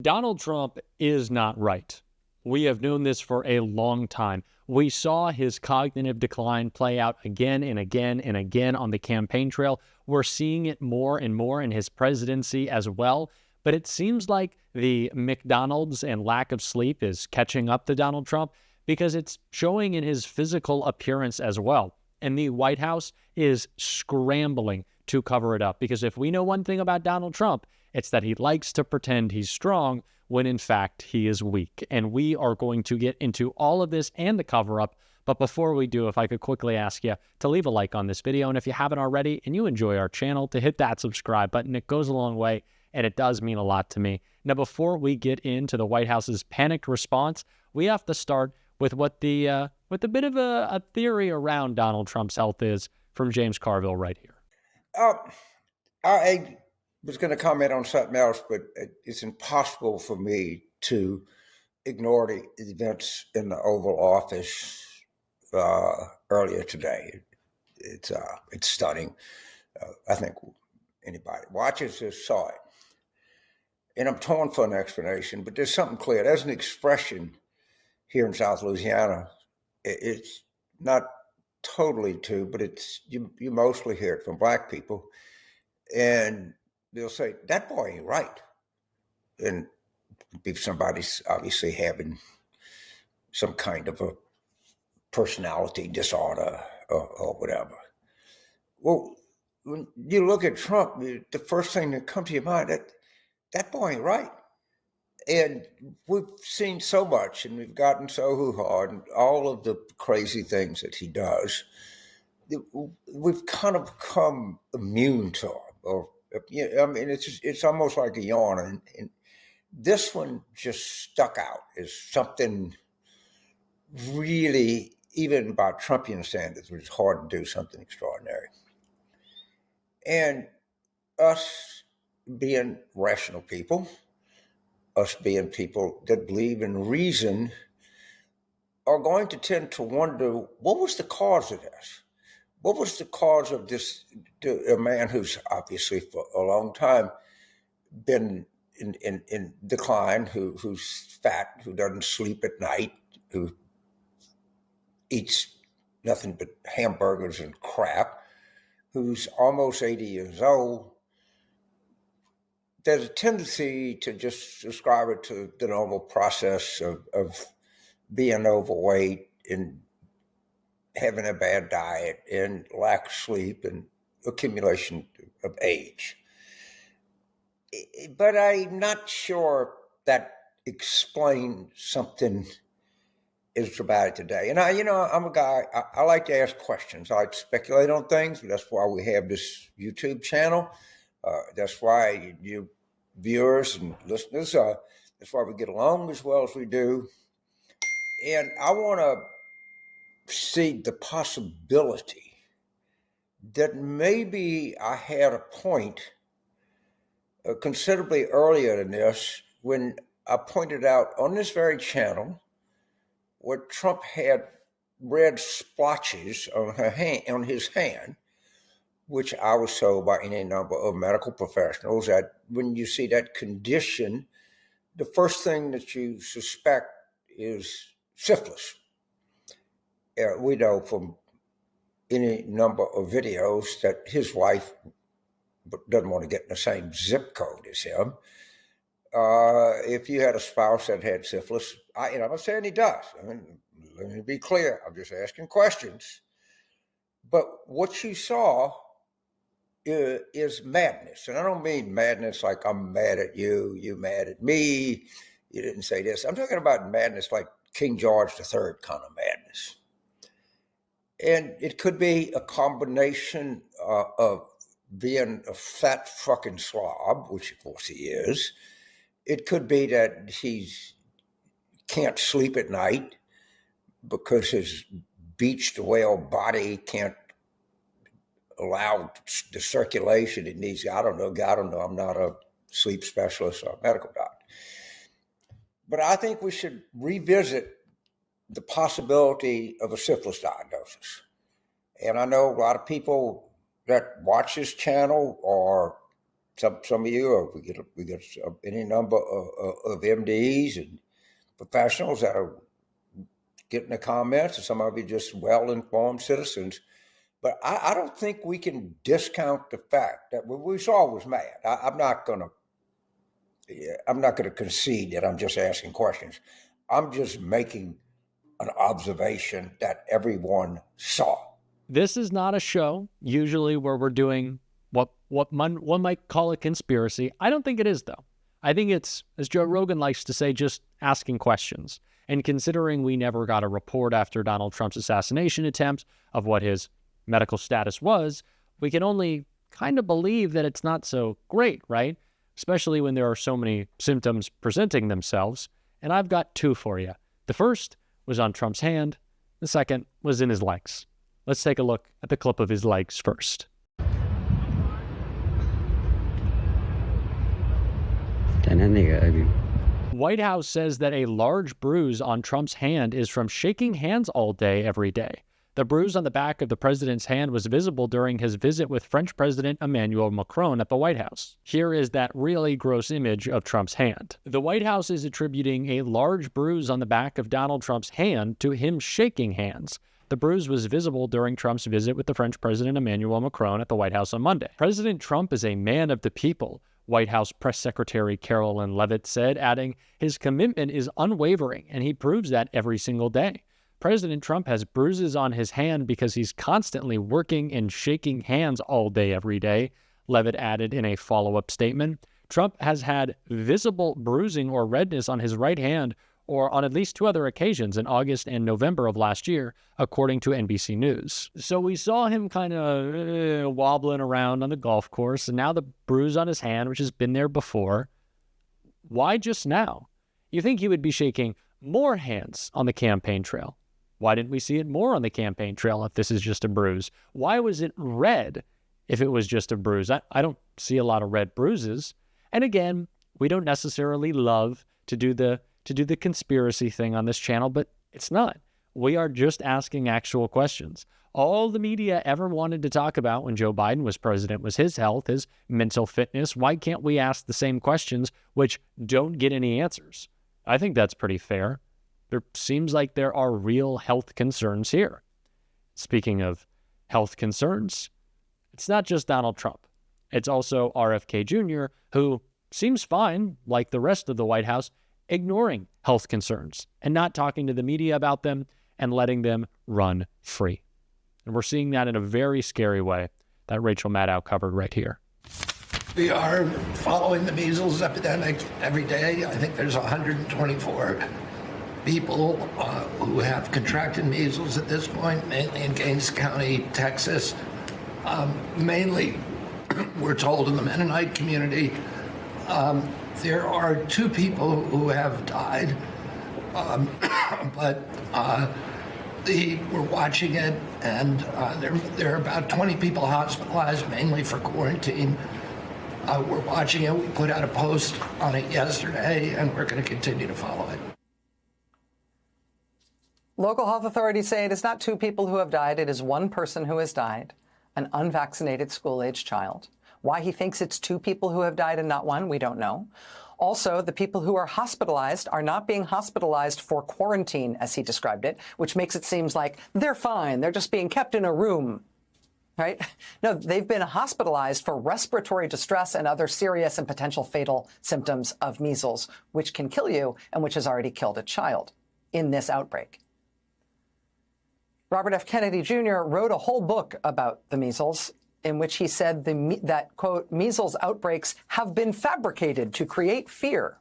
Donald Trump is not right. We have known this for a long time. We saw his cognitive decline play out again and again and again on the campaign trail. We're seeing it more and more in his presidency as well. But it seems like the McDonald's and lack of sleep is catching up to Donald Trump because it's showing in his physical appearance as well. And the White House is scrambling to cover it up because if we know one thing about Donald Trump, it's that he likes to pretend he's strong when in fact he is weak. And we are going to get into all of this and the cover-up. But before we do, if I could quickly ask you to leave a like on this video. And if you haven't already and you enjoy our channel, to hit that subscribe button. It goes a long way and it does mean a lot to me. Now, before we get into the White House's panicked response, we have to start with what the with a bit of a theory around Donald Trump's health is from James Carville right here. I was going to comment on something else, but it's impossible for me to ignore the events in the Oval Office earlier today. It's stunning. I think anybody watches this saw it. And I'm torn for an explanation, but there's something clear. There's an expression here in South Louisiana. It's not totally true, but it's you mostly hear it from Black people. And they'll say, that boy ain't right. And if somebody's obviously having some kind of a personality disorder or whatever. Well, when you look at Trump, the first thing that comes to your mind, that boy ain't right. And we've seen so much and we've gotten so hoo-hard and all of the crazy things that he does, we've kind of become immune to him. Or, I mean, it's almost like a yawn. And this one just stuck out as something really, even by Trumpian standards, was hard to do something extraordinary. And us being rational people, us being people that believe in reason, are going to tend to wonder, what was the cause of this? What was the cause of this? A man who's obviously for a long time been in decline, who's fat, who doesn't sleep at night, who eats nothing but hamburgers and crap, who's almost 80 years old. There's a tendency to just ascribe it to the normal process of being overweight and having a bad diet and lack of sleep and accumulation of age. But I'm not sure that explains something as dramatic today. And I'm a guy, I like to ask questions. I like to speculate on things. That's why we have this YouTube channel. That's why you viewers and listeners, that's why we get along as well as we do. And I want to see the possibility that maybe I had a point considerably earlier than this when I pointed out on this very channel where Trump had red splotches on his hand, which I was told by any number of medical professionals that when you see that condition, the first thing that you suspect is syphilis. We know from any number of videos that his wife doesn't want to get in the same zip code as him. If you had a spouse that had syphilis, I'm not saying he does. I mean, let me be clear. I'm just asking questions. But what you saw is madness. And I don't mean madness like I'm mad at you, you mad at me, you didn't say this. I'm talking about madness like King George III kind of madness. And it could be a combination of being a fat fucking slob, which of course he is. It could be that he can't sleep at night because his beached whale body can't allow the circulation it needs. I don't know. I'm not a sleep specialist or a medical doctor. But I think we should revisit the possibility of a syphilis diagnosis. And I know a lot of people that watch this channel are some of you, or we get any number of MDs and professionals that are getting the comments, and some of you just well-informed citizens. But I don't think we can discount the fact that we saw was mad. I'm not gonna concede that I'm just asking questions. I'm just making an observation that everyone saw. This is not a show usually where we're doing what one might call a conspiracy. I don't think it is, though. I think it's, as Joe Rogan likes to say, just asking questions. And considering we never got a report after Donald Trump's assassination attempt of what his medical status was, we can only kind of believe that it's not so great, right? Especially when there are so many symptoms presenting themselves. And I've got two for you. The first was on Trump's hand. The second was in his legs. Let's take a look at the clip of his legs first. White House says that a large bruise on Trump's hand is from shaking hands all day, every day. The bruise on the back of the president's hand was visible during his visit with French President Emmanuel Macron at the White House. Here is that really gross image of Trump's hand. The White House is attributing a large bruise on the back of Donald Trump's hand to him shaking hands. The bruise was visible during Trump's visit with the French President Emmanuel Macron at the White House on Monday. President Trump is a man of the people, White House Press Secretary Carolyn Leavitt said, adding, his commitment is unwavering, and he proves that every single day. President Trump has bruises on his hand because he's constantly working and shaking hands all day, every day, Leavitt added in a follow-up statement. Trump has had visible bruising or redness on his right hand or on at least two other occasions in August and November of last year, according to NBC News. So we saw him kind of wobbling around on the golf course, and now the bruise on his hand, which has been there before. Why just now? You think he would be shaking more hands on the campaign trail. Why didn't we see it more on the campaign trail if this is just a bruise? Why was it red if it was just a bruise? I don't see a lot of red bruises. And again, we don't necessarily love to do the conspiracy thing on this channel, but it's not. We are just asking actual questions. All the media ever wanted to talk about when Joe Biden was president was his health, his mental fitness. Why can't we ask the same questions which don't get any answers? I think that's pretty fair. There seems like there are real health concerns here. Speaking of health concerns, it's not just Donald Trump. It's also RFK Jr., who seems fine, like the rest of the White House, ignoring health concerns and not talking to the media about them and letting them run free. And we're seeing that in a very scary way that Rachel Maddow covered right here. We are following the measles epidemic every day. I think there's 124 people who have contracted measles at this point, mainly in Gaines County, Texas. Mainly, we're told, in the Mennonite community. There are 2 people who have died, but we're watching it, and there are about 20 people hospitalized, mainly for quarantine. We're watching it. We put out a post on it yesterday, and we're going to continue to follow it. Local health authorities say it is not 2 people who have died. It is 1 person who has died, an unvaccinated school-age child. Why he thinks it's 2 people who have died and not 1, we don't know. Also, the people who are hospitalized are not being hospitalized for quarantine, as he described it, which makes it seem like they're fine. They're just being kept in a room, right? No, they've been hospitalized for respiratory distress and other serious and potential fatal symptoms of measles, which can kill you and which has already killed a child in this outbreak. Robert F. Kennedy Jr. wrote a whole book about the measles, in which he said that, quote, measles outbreaks have been fabricated to create fear.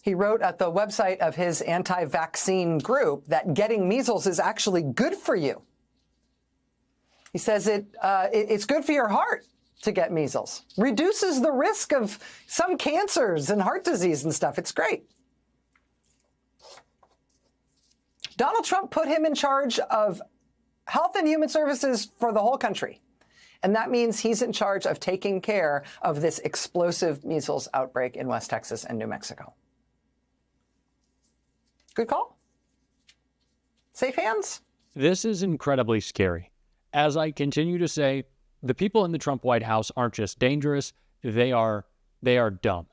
He wrote at the website of his anti-vaccine group that getting measles is actually good for you. He says it's good for your heart to get measles. Reduces the risk of some cancers and heart disease and stuff. It's great. Donald Trump put him in charge of Health and Human Services for the whole country. And that means he's in charge of taking care of this explosive measles outbreak in West Texas and New Mexico. Good call. Safe hands. This is incredibly scary. As I continue to say, The people in the Trump White House aren't just dangerous, they are dumb.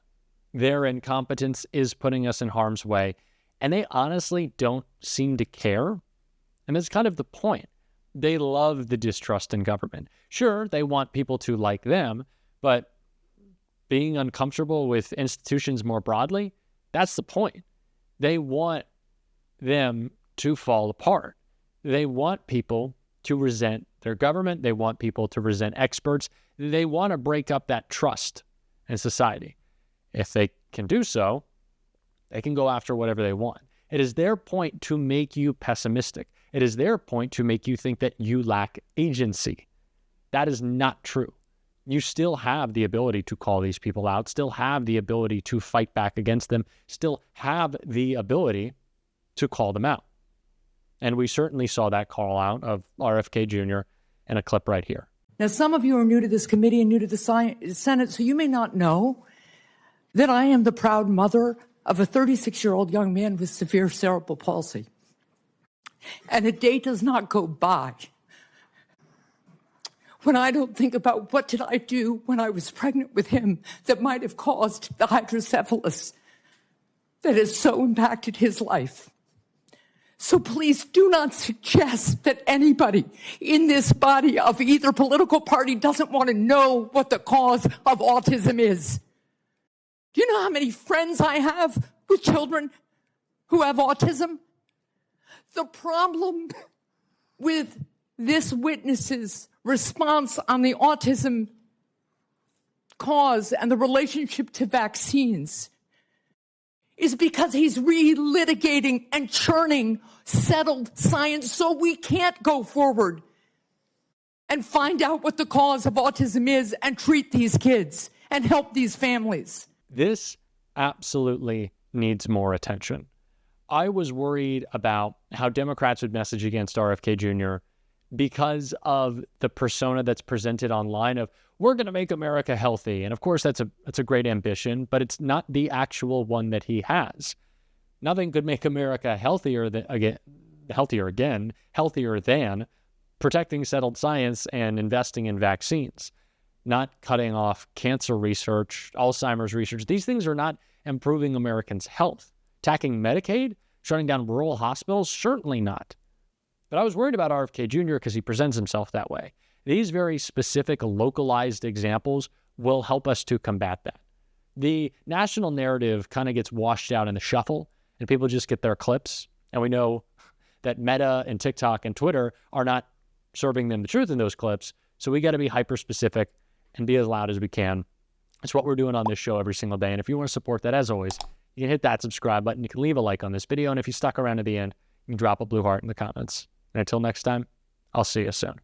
Their incompetence is putting us in harm's way, and they honestly don't seem to care. And that's kind of the point. They love the distrust in government. Sure, they want people to like them, but being uncomfortable with institutions more broadly, that's the point. They want them to fall apart. They want people to resent their government. They want people to resent experts. They want to break up that trust in society. If they can do so, they can go after whatever they want. It is their point to make you pessimistic. It is their point to make you think that you lack agency. That is not true. You still have the ability to call these people out, still have the ability to fight back against them, still have the ability to call them out. And we certainly saw that call out of RFK Jr. in a clip right here. Now, some of you are new to this committee and new to the Senate, so you may not know that I am the proud mother of a 36-year-old young man with severe cerebral palsy. And a day does not go by when I don't think about what did I do when I was pregnant with him that might have caused the hydrocephalus that has so impacted his life. So please do not suggest that anybody in this body of either political party doesn't want to know what the cause of autism is. Do you know how many friends I have with children who have autism? The problem with this witness's response on the autism cause and the relationship to vaccines is because he's relitigating and churning settled science so we can't go forward and find out what the cause of autism is and treat these kids and help these families. This absolutely needs more attention. I was worried about how Democrats would message against RFK Jr. because of the persona that's presented online of, we're going to make America healthy. And of course, that's a great ambition, but it's not the actual one that he has. Nothing could make America healthier than protecting settled science and investing in vaccines, not cutting off cancer research, Alzheimer's research. These things are not improving Americans' health. Attacking Medicaid, shutting down rural hospitals, certainly not. But I was worried about RFK Jr. because he presents himself that way. These very specific, localized examples will help us to combat that. The national narrative kind of gets washed out in the shuffle, and people just get their clips. And we know that Meta and TikTok and Twitter are not serving them the truth in those clips. So we got to be hyper-specific and be as loud as we can. That's what we're doing on this show every single day. And if you want to support that, as always, you can hit that subscribe button. You can leave a like on this video. And if you stuck around to the end, you can drop a blue heart in the comments. And until next time, I'll see you soon.